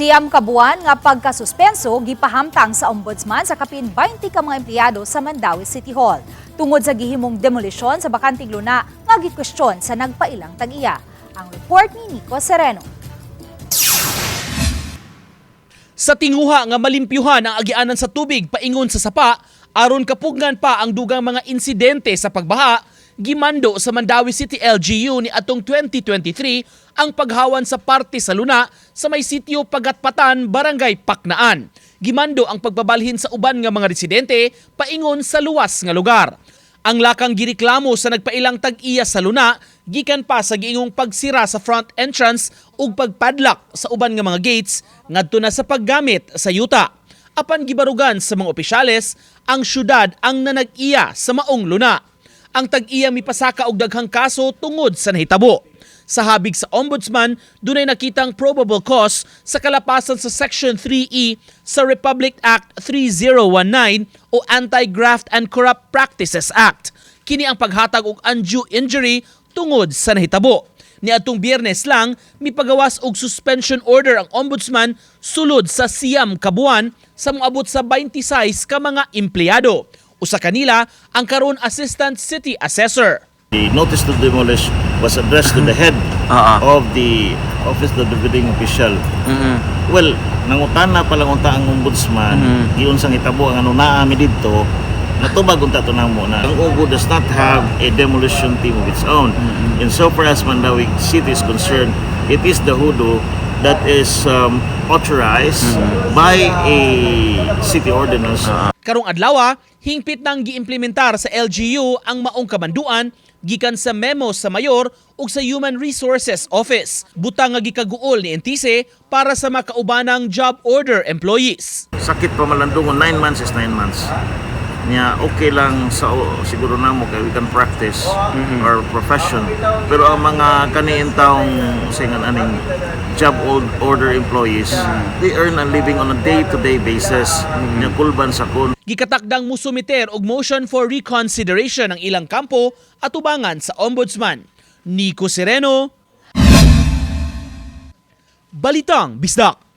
Siyam ka buwan nga pagkasuspenso gipahamtang sa ombudsman sa kapin 20 ka mga empleyado sa Mandawi City Hall tungod sa gihimong demolisyon sa bakanting luna nga gikwestiyon sa nagpailang tag-iya. Ang report ni Nico Sereno. Sa tinguha nga malimpyuhan ang agianan sa tubig paingon sa sapa, aron kapugnan pa ang dugang mga insidente sa pagbaha, gimando sa Mandawi City LGU ni atong 2023 ang paghawan sa parte sa luna sa may sitio Pagatpatan, Barangay Paknaan. Gimando ang pagbabalhin sa uban nga mga residente paingon sa luwas nga lugar. Ang lakang gireklamo sa nagpailang tag-iya sa luna gikan pa sa giingong pagsira sa front entrance ug pagpadlock sa uban nga mga gates ngadto na sa paggamit sa yuta. Apan gibarugan sa mga opisyales, ang syudad ang nanag-iya sa maong luna. Ang tag-iya mipasaka og daghang kaso tungod sa nahitabo. Sa habig sa ombudsman, dunay nakitang probable cause sa kalapasan sa Section 3E sa Republic Act 3019 o Anti-Graft and Corrupt Practices Act. Kini ang paghatag og undue injury tungod sa nahitabo. Niadtong Biyernes lang, mipagawas og suspension order ang ombudsman sulod sa siyam ka buwan sa moabot sa 26 ka mga empleyado. Usa kanila ang karon Assistant City Assessor. The notice to demolish was addressed to the head of the Office of the Bidding Official. Well, nangutana pa lang unta ang ombudsman, giun sang hitabo ang ano naami didto, natubag unta to namo na ang OBO does not have a demolition team of its own. And so far as Mandawi City is concerned, it is the HUDO that is authorized by a city ordinance. Karong adlaw, hingpit nang giimplementar sa LGU ang maong kamanduan gikan sa memo sa mayor ug sa Human Resources Office. Butang nga gikaguol ni Entice para sa makaubanang job order employees. Sakit pa malandungon, 9 months is 9 months. Nya okay lang sa siguro namo kay we can practice our profession, pero ang mga kaniin taong singan aning job order employees, they earn a living on a day-to-day basis. Nya kulban sa kun Gikatakdang musumiter og motion for reconsideration ang ilang kampo at ubangan sa ombudsman. Nico Sereno, Balitang Bisdak.